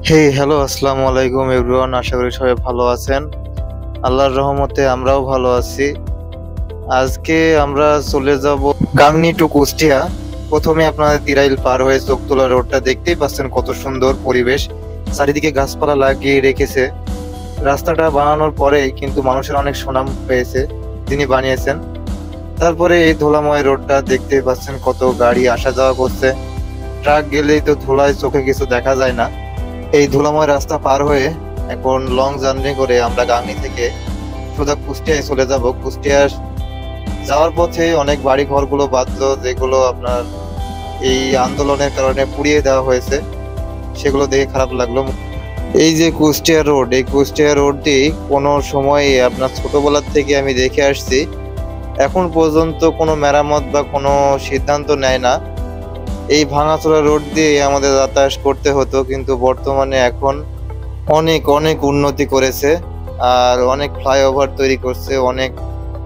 Hello, আসসালামু আলাইকুম everyone. আশা করি সবাই ভালো আছেন। আল্লাহর রহমতে আমরাও ভালো আছি। আজকে আমরা চলে যাব গাংনী টু কুষ্টিয়া। প্রথমে আপনারা তিরাইল পার হয়ে চোখতলা রোডটা দেখতেই পাচ্ছেন, কত সুন্দর পরিবেশ, চারিদিকে গাছপালা লাগিয়ে রেখেছে। রাস্তাটা বানানোর পরেই কিন্তু মানুষের অনেক সুনাম পেয়েছে যিনি বানিয়েছেন। তারপরে এই ধুলাময় রোডটা দেখতেই পাচ্ছেন, কত গাড়ি আসা যাওয়া করছে। ট্রাক গেলেই তো ধুলায় চোখে কিছু দেখা যায় না। এই ধুলাময় রাস্তা পার হয়ে এখন লং জার্নি করে আমরা গাংনী থেকে সোজা কুষ্টিয়ায় চলে যাব। কুষ্টিয়া যাওয়ার পথে অনেক বাড়ি ঘরগুলো বাঁধলো, যেগুলো আপনার এই আন্দোলনের কারণে পুড়িয়ে দেওয়া হয়েছে, সেগুলো দেখে খারাপ লাগলো। এই যে কুষ্টিয়া রোড, এই কুষ্টিয়া রোডটি কোনো সময় আপনার ছোটবেলার থেকে আমি দেখে আসছি, এখন পর্যন্ত কোনো মেরামত বা কোনো সিদ্ধান্ত নেয় না। এই ভাঙাচোরা রোড দিয়ে আমাদের যাতায়াত করতে হতো, কিন্তু বর্তমানে এখন অনেক অনেক উন্নতি করেছে, আর অনেক ফ্লাইওভার তৈরি করছে, অনেক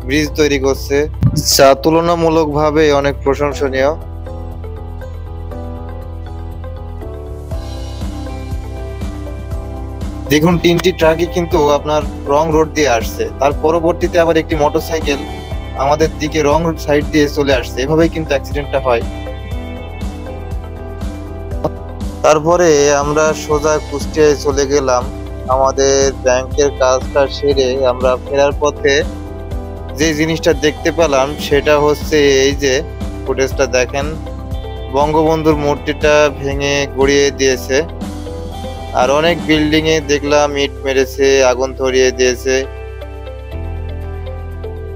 ব্রিজ তৈরি করছে, যা তুলনামূলকভাবে অনেক প্রশংসনীয়। দেখুন, তিনটি ট্রাকই কিন্তু আপনার রং রোড দিয়ে আসছে, তার পরবর্তীতে আবার একটি মোটরসাইকেল আমাদের দিকে রং সাইড দিয়ে চলে আসছে। এভাবেই কিন্তু অ্যাক্সিডেন্টটা হয়। তারপরে আমরা সোজা কুষ্টিয়ায় চলে গেলাম। আমাদের ব্যাংকের কাজটা সেরে আমরা ফেরার পথে যে জিনিসটা দেখতে পেলাম সেটা হচ্ছে, এই যে ফুটেজটা দেখেন, বঙ্গবন্ধুর মূর্তিটা ভেঙে গড়িয়ে দিয়েছে, আর অনেক বিল্ডিং এ দেখলাম ইট মেরেছে, আগুন ধরিয়ে দিয়েছে।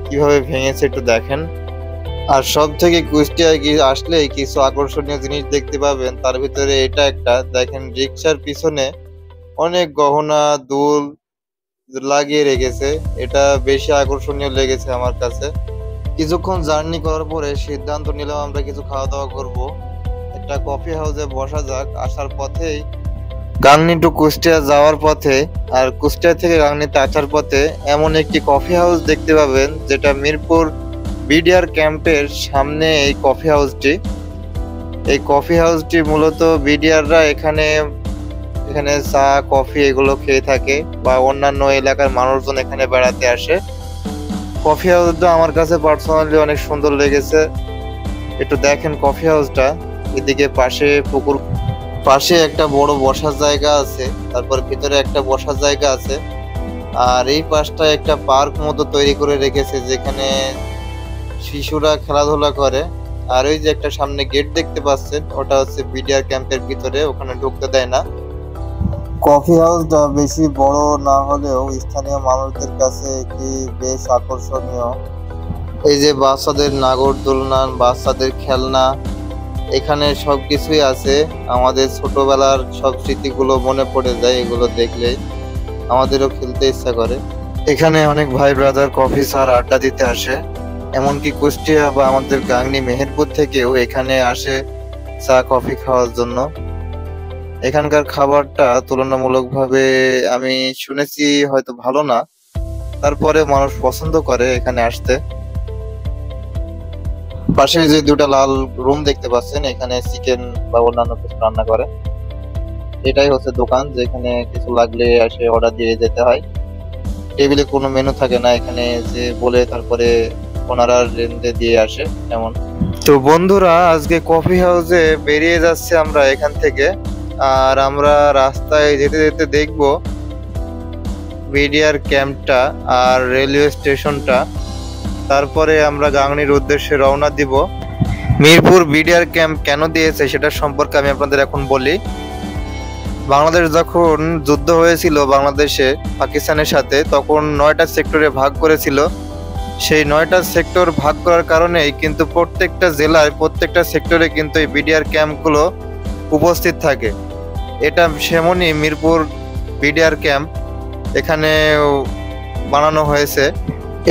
কিভাবে ভেঙেছে একটু দেখেন। আর সব থেকে কুষ্টিয়ায় আসলে কিছু আকর্ষণীয় জিনিস দেখতে পাবেন, তার ভিতরে এটা একটা দেখেন, রিক্সার পিছনে অনেক গহনা দুল লাগিয়ে রেখেছে। এটা বেশি আকর্ষণীয় লেগেছে আমার কাছে। কিছুক্ষণ জার্নি করার পরে সিদ্ধান্ত নিলাম আমরা কিছু খাওয়া দাওয়া করব। একটা কফি হাউসে বসা যাক। আসার পথেই গাংনী টু কুষ্টিয়া যাওয়ার পথে আর কুষ্টিয়া থেকে গাংনীতে আসার পথে এমন একটি কফি হাউস দেখতে পাবেন, যেটা মিরপুর বিডিআর ক্যাম্পের সামনে। এই কফি হাউসটি, এই কফি হাউসটি মূলত বিডিআররা এখানে এখানে চা কফি এগুলো খেয়ে থাকে, বা অন্যান্য এলাকার মানুষজন এখানে বেড়াতে আসে। কফি হাউসটা আমার কাছে পার্সোনালি অনেক সুন্দর লেগেছে। একটু দেখেন কফি হাউসটা, এদিকে পাশে পুকুর, পাশে একটা বড় বসার জায়গা আছে, তারপর ভিতরে একটা বসার জায়গা আছে, আর এই পাশটা একটা পার্ক মতো তৈরি করে রেখেছে, যেখানে শিশুরা খেলাধুলা করে। আর ওই যে একটা সামনে গেট দেখতে পাচ্ছেন, ওটা হচ্ছে বিডিআর ক্যাম্পের ভিতরে, ওখানে ঢুকতে দেয় না। কফি হাউসটা বেশি বড় না হলেও স্থানীয় মানুষদের কাছে একটি বেশ আকর্ষণীয়। এই যে বাচ্চাদের নাগরদোলনা, বাচ্চাদের খেলনা, এখানে সবকিছুই আছে। আমাদের ছোটবেলার সব স্মৃতিগুলো মনে পড়ে যায় এগুলো দেখলেই, আমাদেরও খেলতে ইচ্ছা করে। এখানে অনেক ভাই ব্রাদার কফি ছাড় আড্ডা দিতে আসে, এমনকি কুষ্টিয়া বা আমাদের গাংনী মেহেরপুর থেকেও এখানে আসে চা কফি খাওয়ার জন্য। এখানকার খাবারটা তুলনামূলকভাবে আমি শুনেছি হয়তো ভালো না, তারপরে মানুষ পছন্দ করে এখানে আসতে। পাশে যে দুটা লাল রুম দেখতে পাচ্ছেন, এখানে চিকেন বা অন্যান্য কিছু রান্না করে। এটাই হচ্ছে দোকান, যেখানে কিছু লাগলে এসে অর্ডার দিয়ে যেতে হয়। টেবিলে কোনো মেনু থাকে না, এখানে যে বলে তারপরে ওনারা রেঁধে দিয়ে আসে এমন। তো বন্ধুরা, আজকে কফি হাউসে বেরিয়ে যাচ্ছে আমরা এখান থেকে। আর আমরা রাস্তায় যেতে যেতে দেখবো বিডিআর ক্যাম্পটা আর রেলওয়ে স্টেশনটা। তারপরে আমরা গাংনীর উদ্দেশ্যে রওনা দিব। মিরপুর বিডিআর ক্যাম্প কেন দিয়েছে সেটা সম্পর্কে আমি আপনাদের এখন বলি। বাংলাদেশ যখন যুদ্ধ হয়েছিল বাংলাদেশে পাকিস্তানের সাথে, তখন 9টা সেক্টরে ভাগ করেছিল। সেই 9টা সেক্টর ভাগ করার কারণেই কিন্তু প্রত্যেকটা জেলায় প্রত্যেকটা সেক্টরে কিন্তু এই বিডিআর ক্যাম্পগুলো উপস্থিত থাকে। এটা সেমনই মিরপুর বিডিআর ক্যাম্প এখানে বানানো হয়েছে।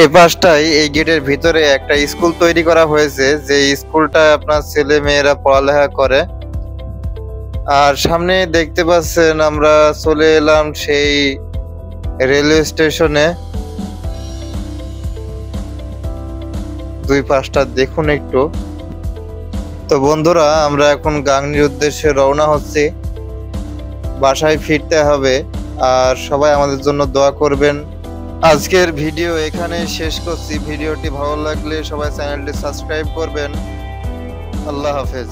এই পাশটাই, এই গেটের ভিতরে একটা স্কুল তৈরি করা হয়েছে, যে স্কুলটা আপনার ছেলে মেয়েরা পড়ালেখা করে। আর সামনে দেখতে পাচ্ছেন আমরা চলে এলাম সেই রেলওয়ে স্টেশনে। দুই পাশটা দেখুন একটু। তো বন্ধুরা, আমরা এখন গাংনীর উদ্দেশ্যে রওনা হচ্ছি। বাসায় ফিরতে হবে। আর সবাই আমাদের জন্য দোয়া করবেন। আজকের ভিডিও এখানেই শেষ করছি। ভিডিওটি ভালো লাগলে সবাই চ্যানেলটি সাবস্ক্রাইব করবেন। আল্লাহ হাফেজ।